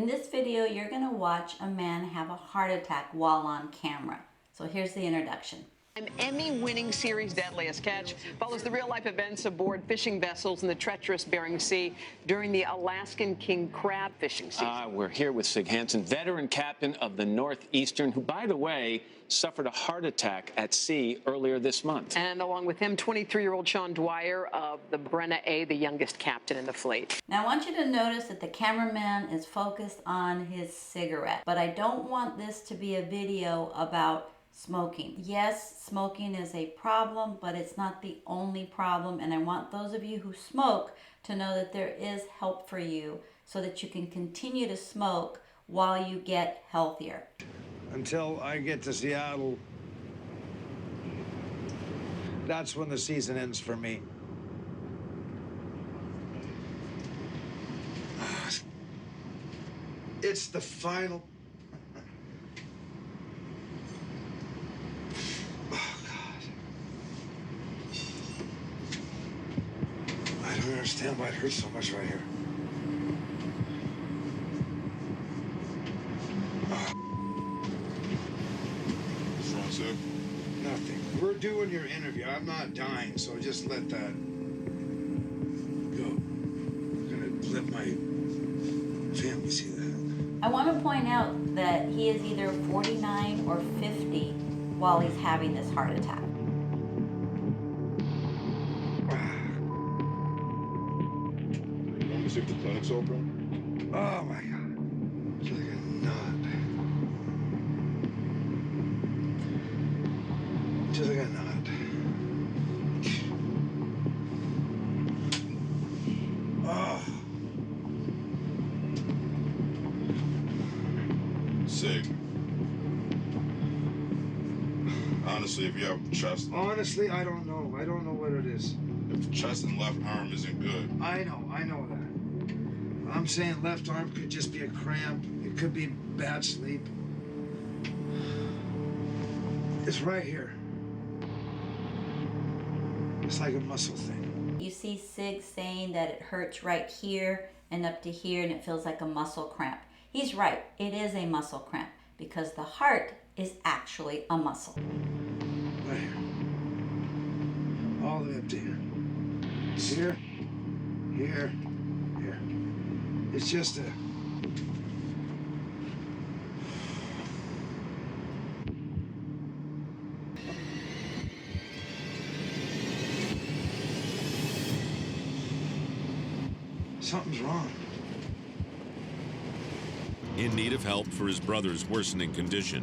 In this video, you're going to watch a man have a heart attack while on camera. So here's the introduction. An Emmy-winning series Deadliest Catch follows the real-life events aboard fishing vessels in the treacherous Bering Sea during the Alaskan king crab fishing season. We're here with Sig Hansen, veteran captain of the Northeastern, who, by the way, suffered a heart attack at sea earlier this month. And along with him, 23-year-old Sean Dwyer of the Brenna A, the youngest captain in the fleet. Now I want you to notice that the cameraman is focused on his cigarette, but I don't want this to be a video about smoking. Yes, smoking is a problem, but it's not the only problem, and I want those of you who smoke to know that there is help for you so that you can continue to smoke while you get healthier. Until I get to Seattle, that's when the season ends for me. It's the final. Oh, God. I don't understand why it hurts so much right here. Nothing. We're doing your interview. I'm not dying, so just let that go. I'm gonna let my family see that. I want to point out that he is either 49 or 50 while he's having this heart attack. You want to see if the clinic's open? Oh my God. It's like a knot. Just like a knot. Oh. Sig. Honestly, if you have chest... Honestly, I don't know. I don't know what it is. If chest and left arm isn't good... I know that. I'm saying left arm could just be a cramp. It could be bad sleep. It's right here. It's like a muscle thing. You see Sig saying that it hurts right here and up to here and it feels like a muscle cramp. He's right, it is a muscle cramp because the heart is actually a muscle. Right here. All the way up to here. Here, here, here. It's just a... Something's wrong. In need of help for his brother's worsening condition,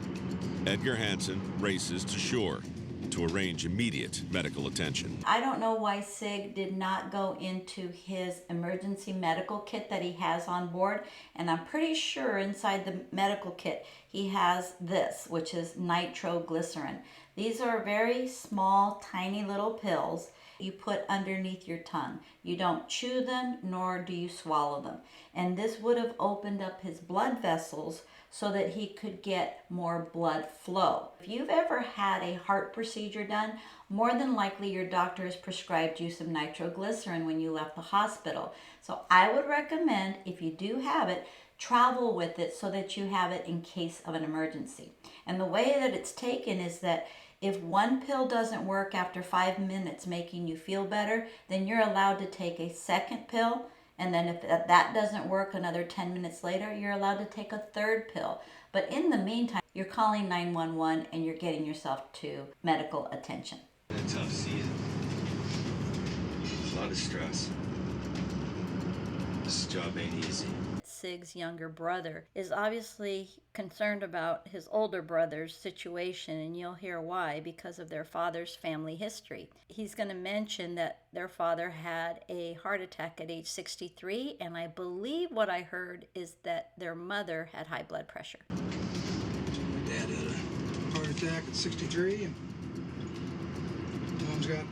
Edgar Hansen races to shore to arrange immediate medical attention. I don't know why Sig did not go into his emergency medical kit that he has on board, and I'm pretty sure inside the medical kit he has this, which is nitroglycerin. These are very small, tiny little pills you put underneath your tongue. You don't chew them, nor do you swallow them. And this would have opened up his blood vessels so that he could get more blood flow. If you've ever had a heart procedure done, more than likely your doctor has prescribed you some nitroglycerin when you left the hospital. So I would recommend, if you do have it, travel with it so that you have it in case of an emergency. And the way that it's taken is that if one pill doesn't work after 5 minutes making you feel better, then you're allowed to take a second pill. And then if that doesn't work another 10 minutes later, you're allowed to take a third pill. But in the meantime, you're calling 911 and you're getting yourself to medical attention. A tough season. A lot of stress. This job ain't easy. Sig's younger brother is obviously concerned about his older brother's situation, and you'll hear why, because of their father's family history. He's going to mention that their father had a heart attack at age 63, and I believe what I heard is that their mother had high blood pressure. My dad had a heart attack at 63, and mom's got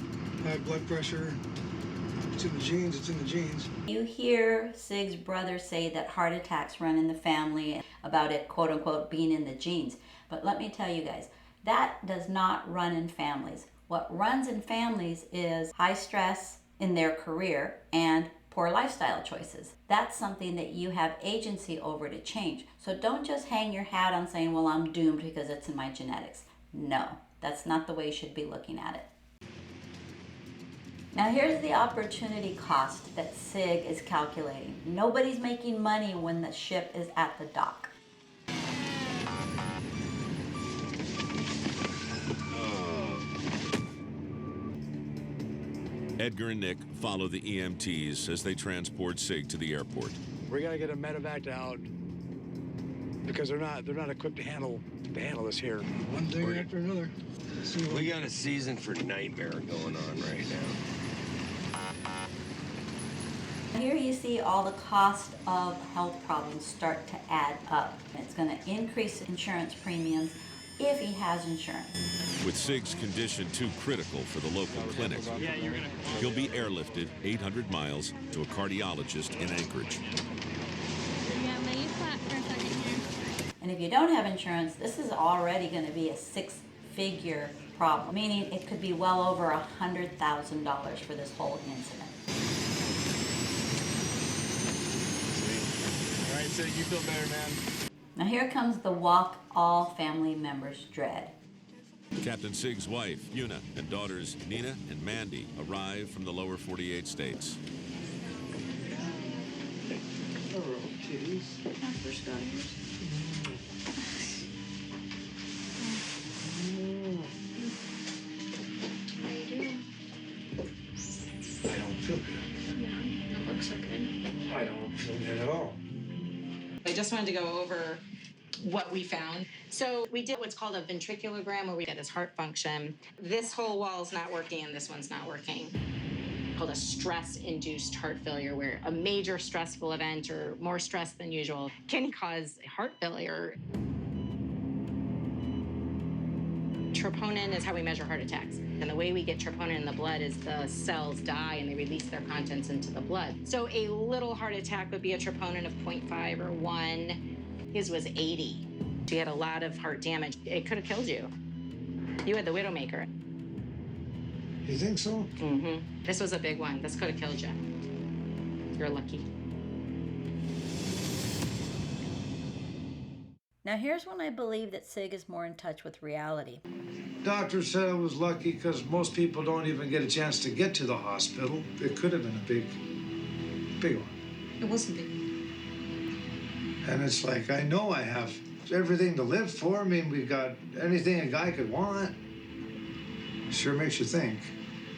high blood pressure. It's in the genes, it's in the genes. You hear Sig's brother say that heart attacks run in the family, about it, quote unquote, being in the genes. But let me tell you guys, that does not run in families. What runs in families is high stress in their career and poor lifestyle choices. That's something that you have agency over to change. So don't just hang your hat on saying, well, I'm doomed because it's in my genetics. No, that's not the way you should be looking at it. Now here's the opportunity cost that Sig is calculating. Nobody's making money when the ship is at the dock. Edgar and Nick follow the EMTs as they transport Sig to the airport. We gotta get a medevac out because they're not equipped to handle this here. One thing after another. We got a season for nightmare going on right now. Here you see all the cost of health problems start to add up. It's going to increase insurance premiums if he has insurance. With Sig's condition too critical for the local clinic, he'll be airlifted 800 miles to a cardiologist in Anchorage. Yeah, lay flat for a second here. And if you don't have insurance, this is already going to be a six-figure problem, meaning it could be well over $100,000 for this whole incident. All right, Sig, you feel better, man. Now here comes the walk all family members dread. Captain Sig's wife, Una, and daughters Nina and Mandy arrive from the lower 48 states. I don't feel good. Yeah, that looks so good. I don't feel good at all. I just wanted to go over what we found. So we did what's called a ventriculogram where we get his heart function. This whole wall's not working and this one's not working. Called a stress-induced heart failure, where a major stressful event or more stress than usual can cause heart failure. Troponin is how we measure heart attacks. And the way we get troponin in the blood is the cells die and they release their contents into the blood. So a little heart attack would be a troponin of 0.5 or 1. His was 80. He had a lot of heart damage. It could have killed you. You had the Widowmaker. You think so? Mm-hmm. This was a big one. This could have killed you. You're lucky. Now here's when I believe that Sig is more in touch with reality. Doctor said I was lucky because most people don't even get a chance to get to the hospital. It could have been a big one. It wasn't big. And it's like, I know I have everything to live for. I mean, we've got anything a guy could want. Sure makes you think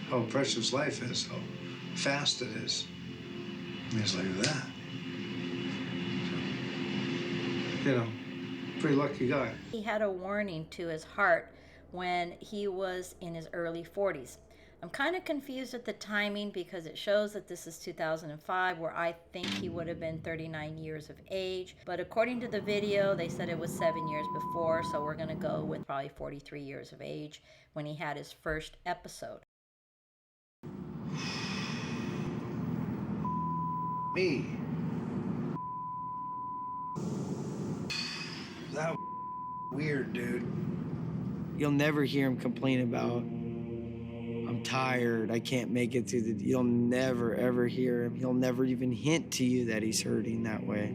how precious life is, how fast it is. I mean, it's like that. So, you know, pretty lucky guy. He had a warning to his heart when he was in his early 40s. I'm kind of confused at the timing because it shows that this is 2005, where I think he would have been 39 years of age. But according to the video, they said it was 7 years before, so we're going to go with probably 43 years of age when he had his first episode. Me. That weird, dude. You'll never hear him complain about, I'm tired, I can't make it through the... You'll never, ever hear him. He'll never even hint to you that he's hurting that way.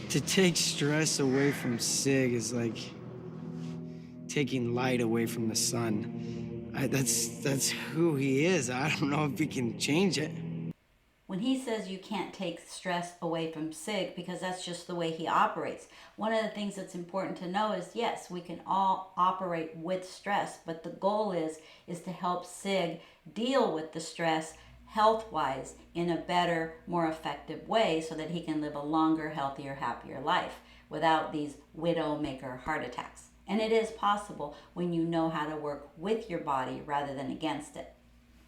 To take stress away from Sig is like taking light away from the sun. That's who he is. I don't know if he can change it. When he says you can't take stress away from Sig because that's just the way he operates, one of the things that's important to know is, yes, we can all operate with stress, but the goal is to help Sig deal with the stress health-wise in a better, more effective way so that he can live a longer, healthier, happier life without these widowmaker heart attacks. And it is possible when you know how to work with your body rather than against it.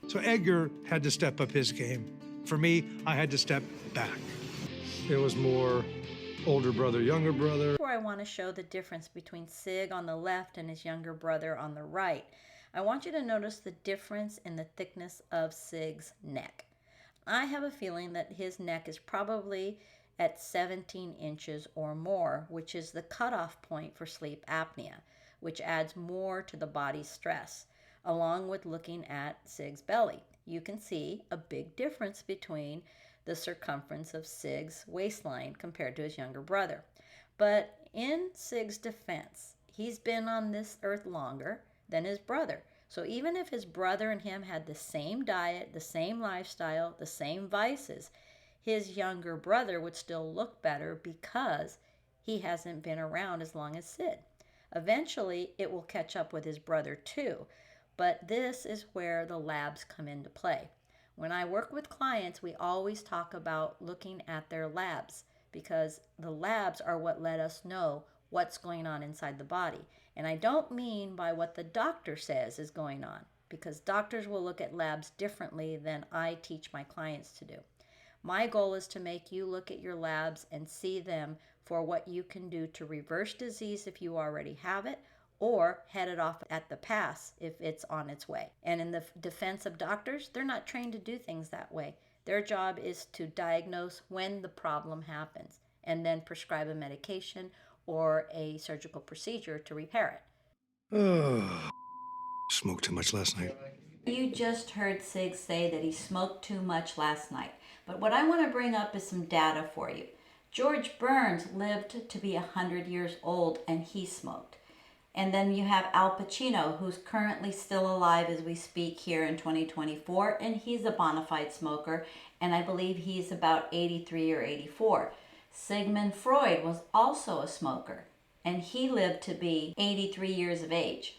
So Edgar had to step up his game. For me, I had to step back. It was more older brother, younger brother. Where I want to show the difference between Sig on the left and his younger brother on the right. I want you to notice the difference in the thickness of Sig's neck. I have a feeling that his neck is probably at 17 inches or more, which is the cutoff point for sleep apnea. which adds more to the body's stress. Along with looking at Sig's belly, you can see a big difference between the circumference of Sig's waistline compared to his younger brother. But in Sig's defense, he's been on this earth longer than his brother. So even if his brother and him had the same diet, the same lifestyle, the same vices, his younger brother would still look better because he hasn't been around as long as Sid. Eventually, it will catch up with his brother too, but this is where the labs come into play. When I work with clients, we always talk about looking at their labs because the labs are what let us know what's going on inside the body. And I don't mean by what the doctor says is going on, because doctors will look at labs differently than I teach my clients to do. My goal is to make you look at your labs and see them for what you can do to reverse disease if you already have it, or head it off at the pass if it's on its way. And in the defense of doctors, they're not trained to do things that way. Their job is to diagnose when the problem happens and then prescribe a medication or a surgical procedure to repair it. Oh, smoked too much last night. You just heard Sig say that he smoked too much last night. But what I want to bring up is some data for you. George Burns lived to be 100 years old and he smoked. And then you have Al Pacino, who's currently still alive as we speak here in 2024, and he's a bona fide smoker, and I believe he's about 83 or 84. Sigmund Freud was also a smoker, and he lived to be 83 years of age.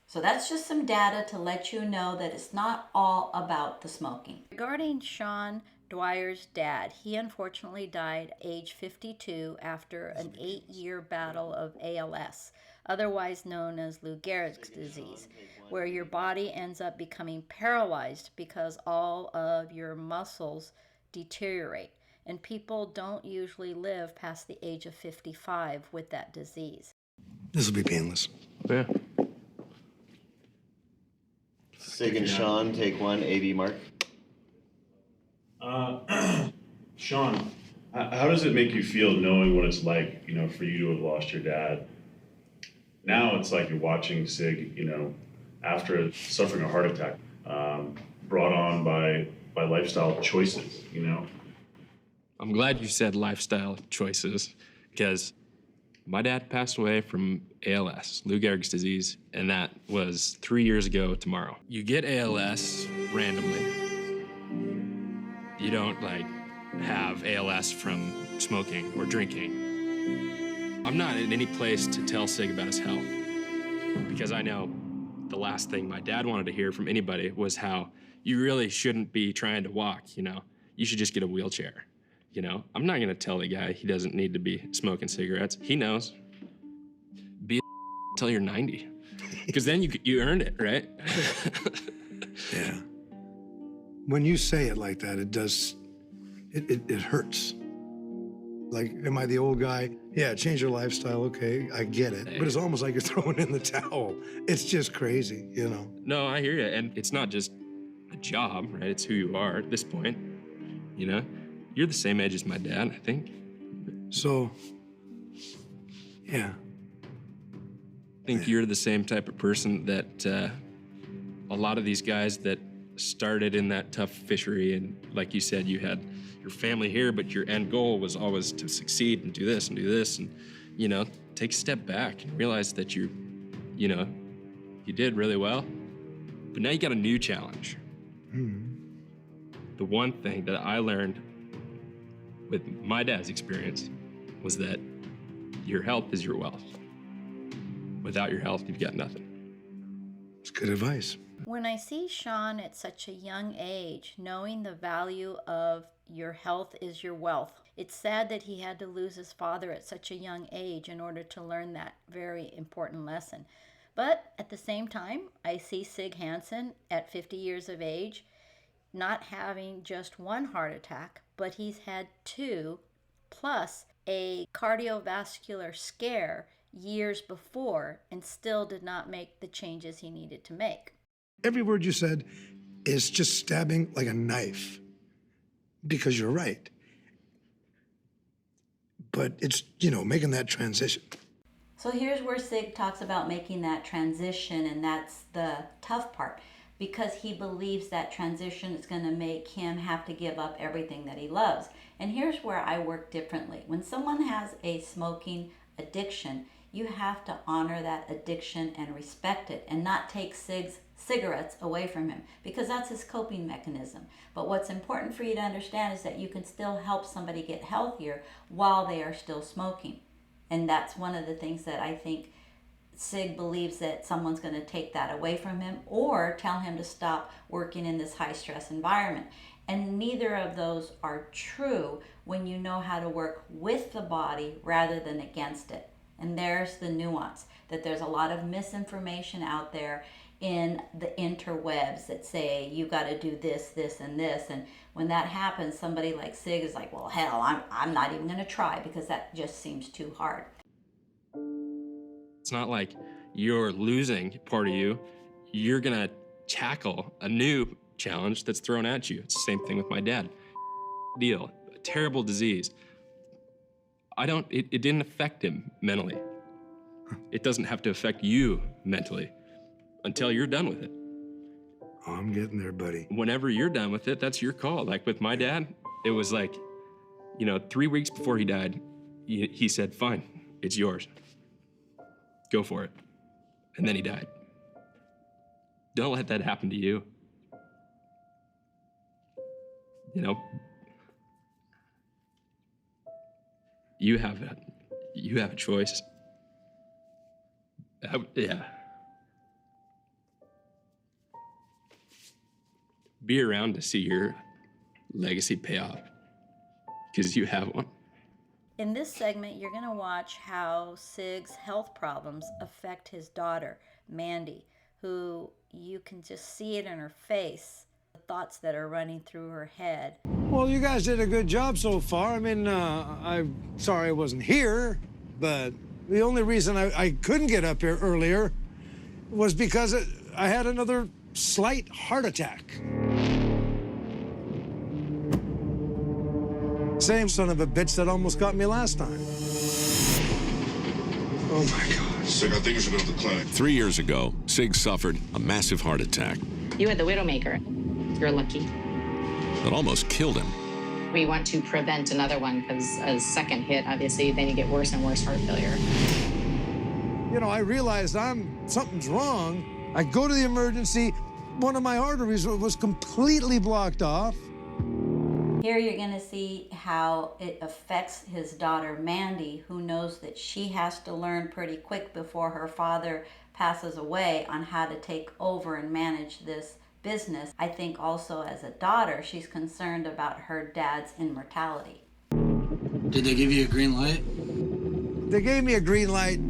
So that's just some data to let you know that it's not all about the smoking. Regarding Sean Dwyer's dad, he unfortunately died at age 52 after an 8-year battle of ALS, otherwise known as Lou Gehrig's disease, where your body ends up becoming paralyzed because all of your muscles deteriorate. And people don't usually live past the age of 55 with that disease. This will be painless. Yeah. Sig and Sean, take one, AV Mark. Sean, how does it make you feel knowing what it's like, for you to have lost your dad? Now it's like you're watching Sig, after suffering a heart attack, brought on by lifestyle choices, I'm glad you said lifestyle choices, because my dad passed away from ALS, Lou Gehrig's disease, and that was 3 years ago tomorrow. You get ALS randomly. You don't have ALS from smoking or drinking. I'm not in any place to tell Sig about his health, because I know the last thing my dad wanted to hear from anybody was how you really shouldn't be trying to walk, You should just get a wheelchair. I'm not gonna tell the guy he doesn't need to be smoking cigarettes. He knows. Be until you're 90, because then you earned it, right? Yeah. When you say it like that, it hurts. Like, am I the old guy? Yeah, change your lifestyle, okay, I get it. But it's almost like you're throwing in the towel. It's just crazy, No, I hear you, and it's not just a job, right? It's who you are at this point, You're the same age as my dad, I think. So, yeah. I think you're the same type of person that a lot of these guys that started in that tough fishery, and like you said, you had your family here, but your end goal was always to succeed and do this and do this, and take a step back and realize that you did really well, but now you got a new challenge. The one thing that I learned with my dad's experience was that your health is your wealth. Without your health, you've got nothing. It's good advice. When I see Sean at such a young age, knowing the value of your health is your wealth, it's sad that he had to lose his father at such a young age in order to learn that very important lesson. But at the same time, I see Sig Hansen at 50 years of age, not having just one heart attack, but he's had 2, plus a cardiovascular scare years before, and still did not make the changes he needed to make. Every word you said is just stabbing like a knife, because you're right. But it's, making that transition. So So here's where Sig talks about making that transition, and that's the tough part, because he believes that transition is going to make him have to give up everything that he loves. And here's where I work differently. When someone has a smoking addiction, you have to honor that addiction and respect it, and not take Sig's cigarettes away from him, because that's his coping mechanism. But what's important for you to understand is that you can still help somebody get healthier while they are still smoking. And that's one of the things that I think Sig believes, that someone's going to take that away from him or tell him to stop working in this high stress environment. And neither of those are true when you know how to work with the body rather than against it. And there's the nuance, that there's a lot of misinformation out there in the interwebs that say you got to do this, this, and this. And when that happens, somebody like Sig is like, well, hell, I'm not even going to try, because that just seems too hard. It's not like you're losing part of you. You're gonna tackle a new challenge that's thrown at you. It's the same thing with my dad. Deal, a terrible disease. It didn't affect him mentally. It doesn't have to affect you mentally until you're done with it. Oh, I'm getting there, buddy. Whenever you're done with it, that's your call. Like with my dad, it was like, 3 weeks before he died, he said, fine, it's yours. Go for it. And then he died. Don't let that happen to you. You have a choice. Yeah. Be around to see your legacy pay off, because you have one. In this segment, you're going to watch how Sig's health problems affect his daughter, Mandy, who you can just see it in her face, the thoughts that are running through her head. Well, you guys did a good job so far. I mean, I'm sorry I wasn't here, but the only reason I couldn't get up here earlier was because I had another slight heart attack. Same son of a bitch that almost got me last time. Oh my God. Sig, I think you should go to the clinic. 3 years ago, Sig suffered a massive heart attack You had the Widowmaker. You're lucky. that almost killed him. We want to prevent another one, because a second hit, obviously, then you get worse and worse heart failure. I realized something's wrong. I go to the emergency. One of my arteries was completely blocked off. Here you're going to see how it affects his daughter, Mandy, who knows that she has to learn pretty quick before her father passes away on how to take over and manage this business. I think also as a daughter, she's concerned about her dad's immortality. Did they give you a green light? They gave me a green light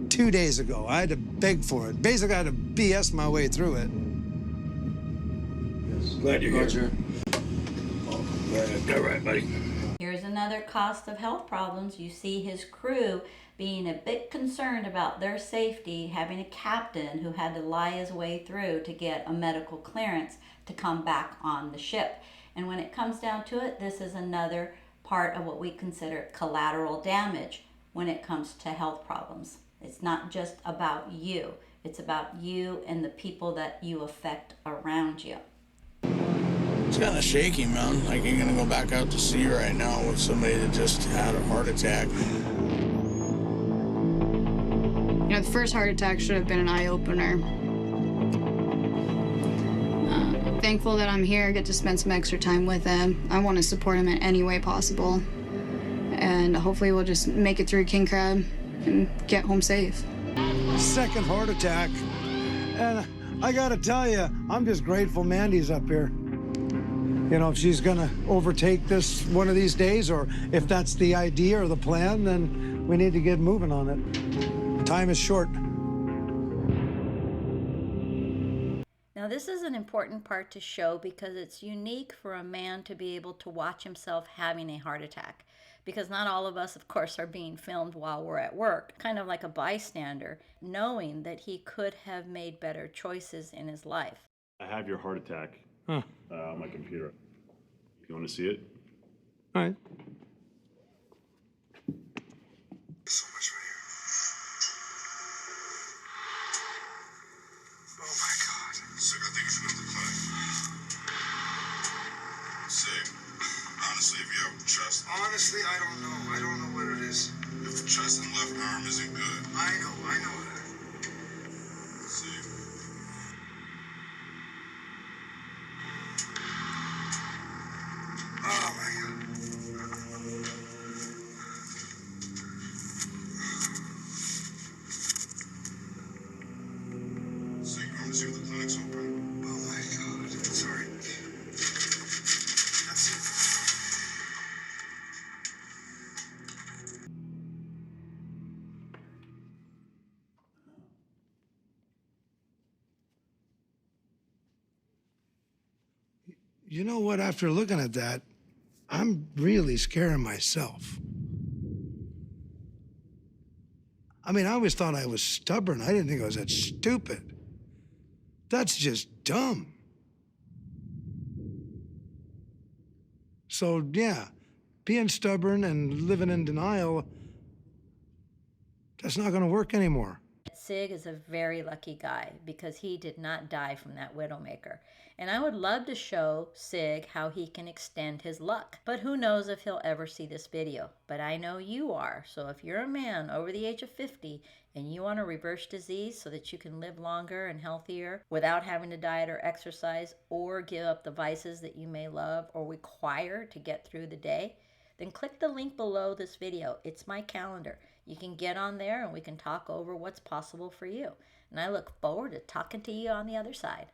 2 days ago. I had to beg for it. Basically, I had to BS my way through it. Yes. Glad you're here. All right, buddy. Here's another cost of health problems. You see his crew being a bit concerned about their safety, having a captain who had to lie his way through to get a medical clearance to come back on the ship. And when it comes down to it, this is another part of what we consider collateral damage when it comes to health problems. It's not just about you. It's about you and the people that you affect around you. It's kind of shaky, man. Like, you're gonna go back out to sea right now with somebody that just had a heart attack. The first heart attack should have been an eye-opener. Thankful that I'm here, get to spend some extra time with him. I want to support him in any way possible. And hopefully we'll just make it through King Crab and get home safe. Second heart attack. And I gotta tell you, I'm just grateful Mandy's up here. If she's gonna overtake this one of these days, or if that's the idea or the plan, then we need to get moving on it. Time is short. Now this is an important part to show, because it's unique for a man to be able to watch himself having a heart attack, because not all of us, of course, are being filmed while we're at work, kind of like a bystander, knowing that he could have made better choices in his life. I have your heart attack on my computer. You want to see it? All right. So much right here. Sig, I think you should go to the clinic. Sig, honestly, if you have chest. Honestly, I don't know. I don't know what it is. If the chest and left arm isn't good. I know that. Sig. Oh my God. Sig, you want to see if the clinic's open? Oh my God. Sorry. That's it. You know what? After looking at that, I'm really scaring myself. I mean, I always thought I was stubborn. I didn't think I was that stupid. That's just dumb. So, yeah, being stubborn and living in denial, that's not going to work anymore. Sig is a very lucky guy because he did not die from that Widowmaker. And I would love to show Sig how he can extend his luck. But who knows if he'll ever see this video. But I know you are. So if you're a man over the age of 50 and you want to reverse disease so that you can live longer and healthier without having to diet or exercise or give up the vices that you may love or require to get through the day, then click the link below this video. It's my calendar. You can get on there and we can talk over what's possible for you. And I look forward to talking to you on the other side.